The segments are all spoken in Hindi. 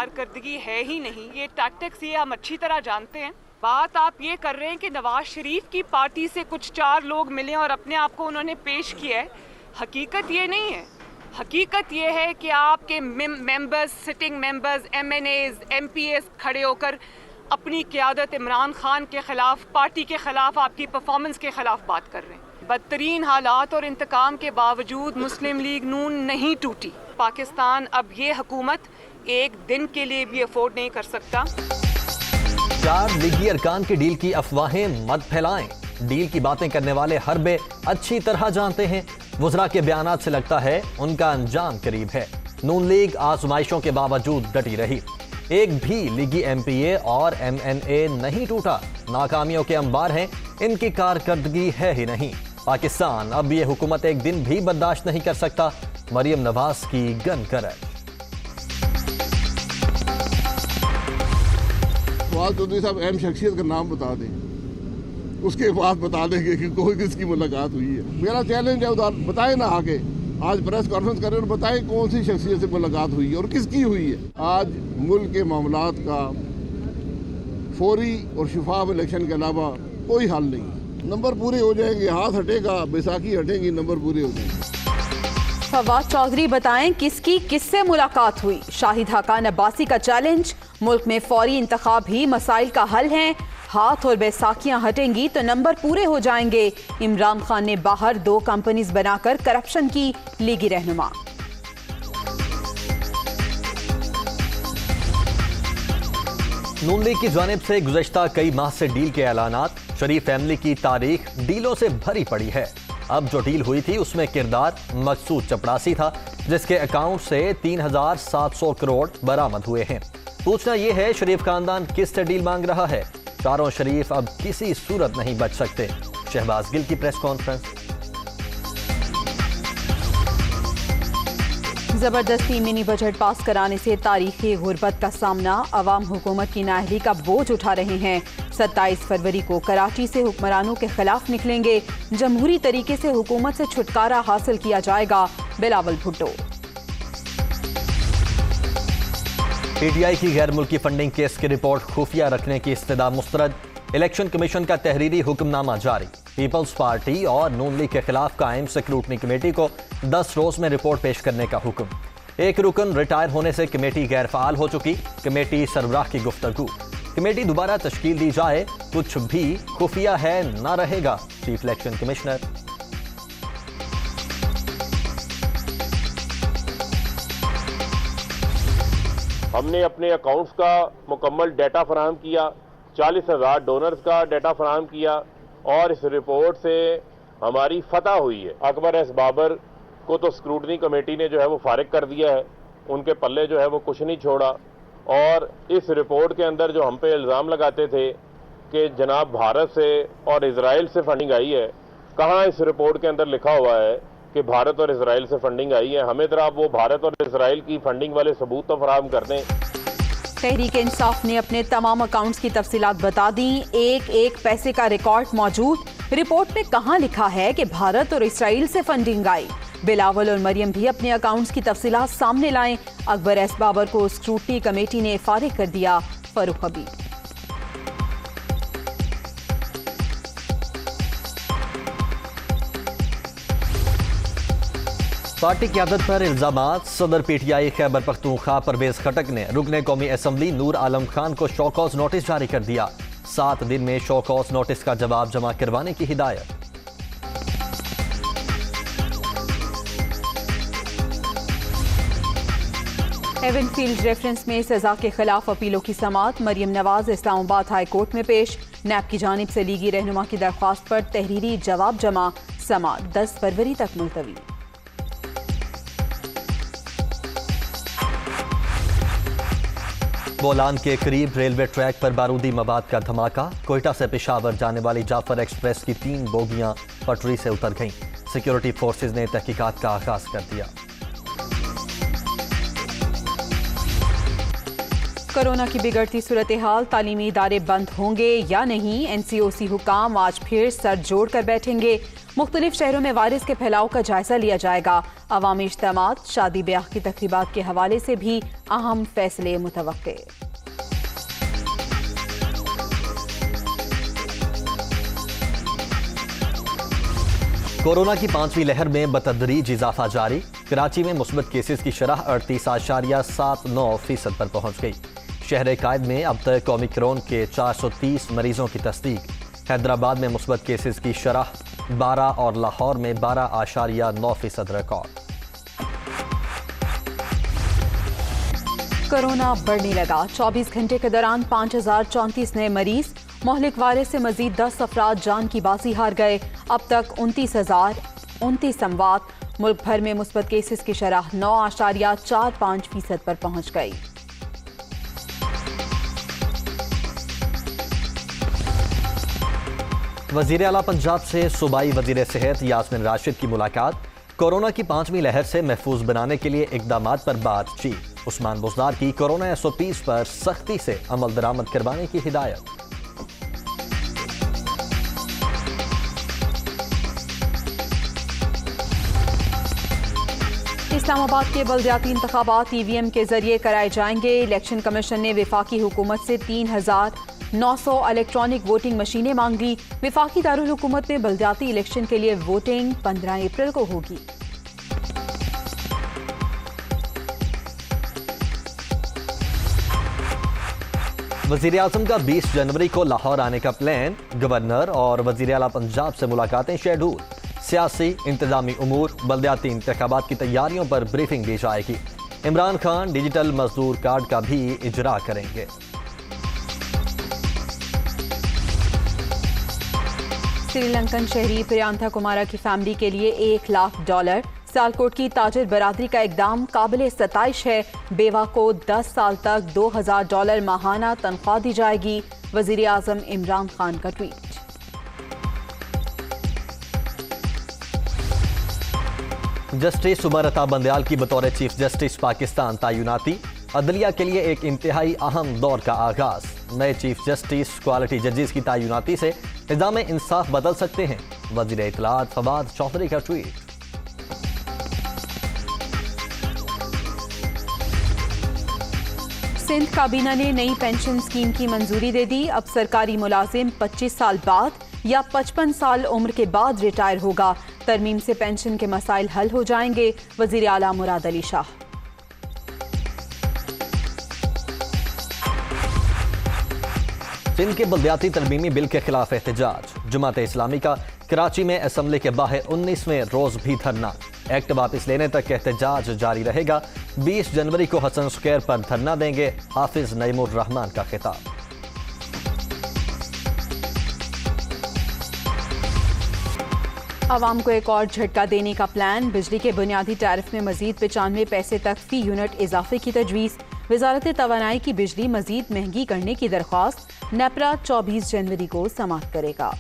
कारकर्दगी है ही नहीं। ये टैक्टिक्स ये हम अच्छी तरह जानते हैं। बात आप ये कर रहे हैं कि नवाज शरीफ की पार्टी से कुछ 4 लोग मिले और अपने आप को उन्होंने पेश किया है। हकीकत ये नहीं है। हकीकत ये है कि आपके members, sitting members, MNAs, MPs खड़े होकर अपनी क़यादत इमरान खान के ख़िलाफ़, पार्टी के ख़िलाफ़, आपकी परफॉर्मेंस के ख़िलाफ़ बात कर रहे हैं। बदतरीन हालात और इंतकाम के बावजूद मुस्लिम लीग नून नहीं टूटी। पाकिस्तान अब ये हुकूमत एक दिन के लिए भी अफोर्ड नहीं कर सकता। 4 लीगी अरकान की डील की अफवाहें मत फैलाएं। डील की बातें करने वाले हरबे अच्छी तरह जानते हैं। वज़रा के बयानात से लगता है उनका अंजाम करीब है। नून लीग आजमाइशों के बावजूद डटी रही। एक भी लीगी MPA और MNA नहीं टूटा। नाकामियों के अंबार हैं, इनकी कारकर्दगी है ही नहीं। पाकिस्तान अब ये हुकूमत एक दिन भी बर्दाश्त नहीं कर सकता। मरियम नवाज की गन करट। फवाद चौधरी साहब अहम शख्सियत का नाम बता दें, उसके बाद बता देंगे कि कोई किसकी मुलाकात हुई है। मेरा चैलेंज है उधर बताएं ना, आके आज प्रेस कॉन्फ्रेंस करें और बताएं कौन सी शख्सियत से मुलाकात हुई है और किसकी हुई है। आज मुल्क के मामलात का फौरी और शफाफ इलेक्शन के अलावा कोई हल नहीं। नंबर पूरे हो जाएंगे, हाथ हटेगा, बैसाखी हटेंगी, नंबर पूरे हो जाएंगे। फवाद चौधरी बताएं किसकी किससे मुलाकात हुई। शाहिद हकान अब्बासी का चैलेंज, मुल्क में फौरी इंतखाब ही मसाइल का हल है। हाथ और बैसाखियां हटेंगी तो नंबर पूरे हो जाएंगे। इमरान खान ने बाहर 2 कंपनीज बनाकर करप्शन की लीगी रहनुमा। नून लीग की जानिब से गुज़श्ता कई माह से डील के ऐलानात। शरीफ फैमिली की तारीख डीलों से भरी पड़ी है। अब जो डील हुई थी उसमें किरदार मकसूद चपड़ासी था, जिसके अकाउंट से 3700 करोड़ बरामद हुए हैं। पूछना यह है शरीफ खानदान किस से डील मांग रहा है। चारों शरीफ अब किसी सूरत नहीं बच सकते। शहबाज गिल की प्रेस कॉन्फ्रेंस। जबरदस्ती मिनी बजट पास कराने से तारीखी गुर्बत का सामना। अवाम हुकूमत की नाअहली का बोझ उठा रहे हैं। 27 फरवरी को कराची से हुक्मरानों के खिलाफ निकलेंगे। जमहूरी तरीके से हुकूमत से छुटकारा हासिल किया जाएगा। बिलावल भुट्टो। PTI की गैर मुल्की फंडिंग केस की रिपोर्ट खुफिया रखने की इस्तदा मुस्तरद। इलेक्शन कमीशन का तहरीरी हुक्मनामा जारी। पीपल्स पार्टी और नून लीग के खिलाफ कायम स्क्रूटनी कमेटी को 10 रोज में रिपोर्ट पेश करने का हुक्म। एक रुकन रिटायर होने से कमेटी गैर फाल हो चुकी। कमेटी सरबराह की गुफ्तगू। कमेटी दोबारा तश्कील दी जाए, कुछ भी खुफिया है न रहेगा। Chief election commissioner. हमने अपने अकाउंट्स का मुकम्मल डाटा फराहम किया, 40,000 डोनर्स का डाटा फराहम किया और इस रिपोर्ट से हमारी फतह हुई है। अकबर एस बाबर को तो स्क्रूटनी कमेटी ने जो है वो फारिग कर दिया है, उनके पल्ले जो है वो कुछ नहीं छोड़ा। और इस रिपोर्ट के अंदर जो हम पे इल्ज़ाम लगाते थे कि जनाब भारत से और इजराइल से फंडिंग आई है, कहाँ इस रिपोर्ट के अंदर लिखा हुआ है कि भारत और इजराइल से फंडिंग आई है। हमें जरा वो भारत और इजराइल की फंडिंग वाले सबूत तो फराहम कर दें। तहरीक इंसाफ ने अपने तमाम अकाउंट्स की तफसीलात बता दी। एक पैसे का रिकॉर्ड मौजूद। रिपोर्ट में कहां लिखा है कि भारत और इसराइल से फंडिंग आई। बिलावल और मरियम भी अपने अकाउंट्स की तफसीलात सामने लाएं। अकबर एस बाबर को स्क्रूटनी कमेटी ने फारिग कर दिया। फरूख हबीब। पार्टी क़यादत पर इल्जामात। सदर PTI खैबर पख्तूनख्वा परवेज खटक ने रुकने कौमी असम्बली नूर आलम खान को शोकॉज नोटिस जारी कर दिया। 7 दिन में शोकॉज नोटिस का जवाब जमा करवाने की हिदायत। हेवनफील्ड रेफरेंस में सजा के खिलाफ अपीलों की समाअत। मरियम नवाज इस्लामाबाद हाई कोर्ट में पेश। नैब की जानिब से लीगी रहनुमा की दरख्वास्त पर तहरीरी जवाब जमा। समाअत 10 फरवरी तक मुलतवी। बोलान के करीब रेलवे ट्रैक पर बारूदी मवाद का धमाका। कोयटा से पेशावर जाने वाली जाफर एक्सप्रेस की 3 बोगियां पटरी से उतर गईं। सिक्योरिटी फोर्सेज ने तहकीकात का आगाज कर दिया। कोरोना की बिगड़ती सूरत हाल। तालीमी इदारे बंद होंगे या नहीं। NCOC हुकाम आज फिर सर जोड़ कर बैठेंगे। मुख्तलिफ शहरों में वायरस के फैलाव का जायजा लिया जाएगा। अवामी इज्तिमात, शादी ब्याह की तकरीबात के हवाले से भी अहम फैसले मुतवक्के। कोरोना की 5वीं लहर में बतदरीज इजाफा जारी। कराची में मुस्बत केसेस की शरह 38.79% पर पहुंच गई। शहर कायद में अब तक ओमिक्रॉन के 430 मरीजों की तस्दीक। हैदराबाद में मुस्बत केसेस की शरह 12 और लाहौर में 12.9% रिकॉर्ड। कोरोना बढ़ने लगा। 24 घंटे के दौरान 5034 नए मरीज। मोहलिक वायरस से मजीद 10 अफराद जान की बाजी हार गए। अब तक 29,029 अमवात। मुल्क भर में मुस्बत केसेस की शरह 9.45% पर पहुंच गई। वजीर आला पंजाब से सूबाई वजीर सेहत यास्मीन राशिद की मुलाकात। कोरोना की 5वीं लहर से महफूज बनाने के लिए इकदामात पर बातचीत। उस्मान बुज़दार की कोरोना SOPs पर सख्ती से अमल दरामद करवाने की हिदायत। इस्लामाबाद के बल्दियाती इंतखाबात EVM के जरिए कराए जाएंगे। इलेक्शन कमीशन ने विफाकी हुकूमत से 3,900 इलेक्ट्रॉनिक वोटिंग मशीनें मांग ली। विफाकी दारुल हुकूमत में बल्दियाती इलेक्शन के लिए वोटिंग 15 अप्रैल को होगी। वजीर आजम का 20 जनवरी को लाहौर आने का प्लान। गवर्नर और वजीर आला पंजाब से मुलाकातें शेड्यूल। सियासी इंतजामी उमूर, बल्दियाती इंतखाबात की तैयारियों पर ब्रीफिंग दी जाएगी। इमरान खान डिजिटल मजदूर कार्ड का भी इजरा करेंगे। श्रीलंकन शहरी प्रियांथा कुमारा की फैमिली के लिए $1 लाख। सियालकोट की ताजिर बरादरी का इकदाम काबिल सताइश है। बेवा को 10 साल तक $2,000 माहाना तनख्वाह दी जाएगी। वजीर आजम इमरान खान का ट्वीट। जस्टिस उमर अता बंदयाल की बतौर चीफ जस्टिस पाकिस्तान तैनाती। अदलिया के लिए एक इंतहाई अहम दौर का आगाज। नए चीफ जस्टिस क्वालिटी जजेस की तैनाती से निज़ाम इंसाफ बदल सकते हैं। वजीर इत्तलात फवाद चौधरी का ट्वीट। सिंध काबीना ने नई पेंशन स्कीम की मंजूरी दे दी। अब सरकारी मुलाजिम 25 साल बाद या 55 साल उम्र के बाद रिटायर होगा। तरमीम से पेंशन के मसाइल हल हो जाएंगे। वजीर आला मुराद अली शाह। सिंध के बल्दियाती तरमीमी बिल के खिलाफ एहतजाज। जमात इस्लामी का कराची में असम्बली के बाहर 19वें रोज भी धरना। एक्ट वापस लेने तक एहतजाज जारी रहेगा। 20 जनवरी को हसन स्क्वायर पर धरना देंगे। हाफिज नईमुर रहमान का खिताब। आवाम को एक और झटका देने का प्लान। बिजली के बुनियादी टैरिफ में मजीद 95 पैसे तक फी यूनिट इजाफे की तजवीज़। वजारत तवानाई की बिजली मजीद महंगी करने की दरख्वास्त। नेपरा 24 जनवरी को समाप्त करेगा।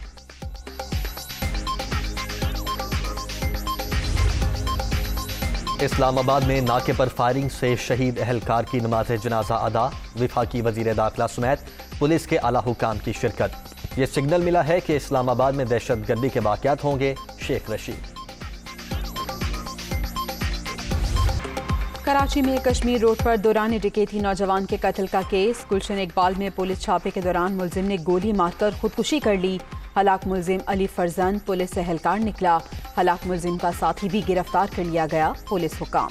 इस्लामाबाद में नाके पर फायरिंग से शहीद अहलकार की नमाज जनाजा अदा। विफाकी वजीर दाखिला समेत पुलिस के आला हुकाम की शिरकत। ये सिग्नल मिला है कि इस्लामाबाद में दहशतगर्दी के वाक़यात होंगे। शेख रशीद। कराची में कश्मीर रोड पर दौरान डकैती नौजवान के कत्ल का केस। गुलशन इकबाल में पुलिस छापे के दौरान मुलजिम ने गोली मारकर खुदकुशी कर ली। हलाक मुलजिम अली फरजंद पुलिस एहलकार निकला। हलाक मुलजिम का साथी भी गिरफ्तार कर लिया गया। पुलिस हुकाम।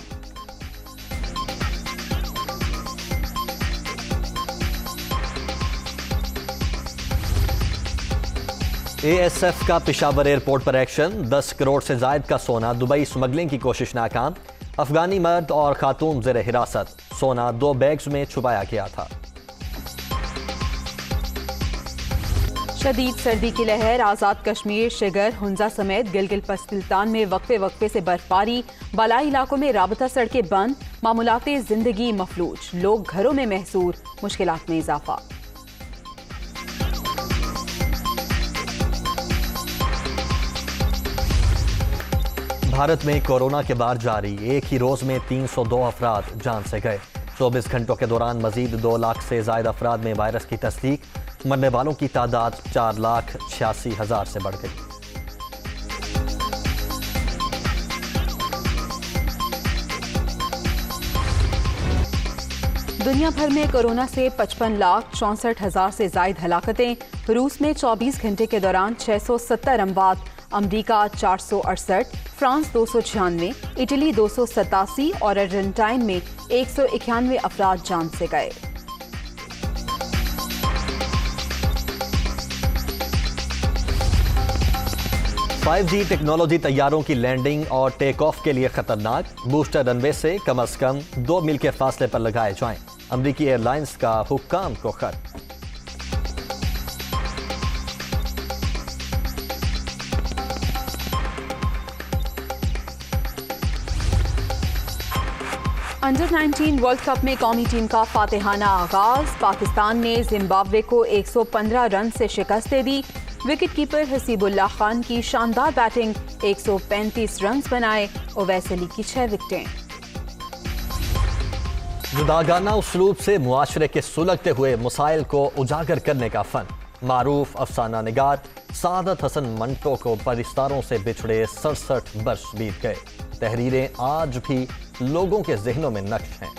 ASF का पेशावर एयरपोर्ट पर एक्शन। 10 करोड़ से जायद का सोना दुबई स्मगलिंग की कोशिश नाकाम। अफगानी मर्द और खातून ज़ेर हिरासत। सोना 2 बैग्स में छुपाया गया था। शदीद सर्दी की लहर। आज़ाद कश्मीर, शिगर, हुंजा समेत गिलगित बल्तिस्तान में वक्फे वक्फे से बर्फबारी। बालाई इलाकों में राबता सड़कें बंद। मामूलाते जिंदगी मफलूज। लोग घरों में महसूर। मुश्किलात में इजाफा। भारत में कोरोना के बार जारी। एक ही रोज में 302 अफराद जान से गए। 24 घंटों के दौरान मजीद 2 लाख से ज्यादा अफराद में वायरस की तस्दीक। मरने वालों की तादाद 4,86,000 से बढ़ गई। दुनिया भर में कोरोना से 55,64,000 से ज्यादा हलाकतें। रूस में 24 घंटे के दौरान 670 अमवात, अमेरिका 468, फ्रांस 296, इटली 287 और अर्जेंटाइन में 191 अफराद जान से गए। फाइव जी टेक्नोलॉजी तैयारों की लैंडिंग और टेक ऑफ के लिए खतरनाक। बूस्टर रनवे से कम 2 मील के फासले पर लगाए जाएं। अमेरिकी एयरलाइंस का हुक्काम को खत। अंडर 19 वर्ल्ड कप में कौमी टीम का फातिहाना आगाज। पाकिस्तान ने जिम्बाब्वे को 115 रन से शिकस्त दे दी। विकेटकीपर हसीबुल्लाह खान की शानदार बैटिंग, 135 रन बनाए। ओवैस अली की 6 विकेटें। जुदागाना उसलूब से मुआशरे के सुलगते हुए मसाइल को उजागर करने का फन। मारूफ अफसाना निगार सादत हसन मंटो को परिस्तारों से बिछड़े 67 वर्ष बीत गए। तहरीरें आज भी लोगों के जहनों में नक्श हैं।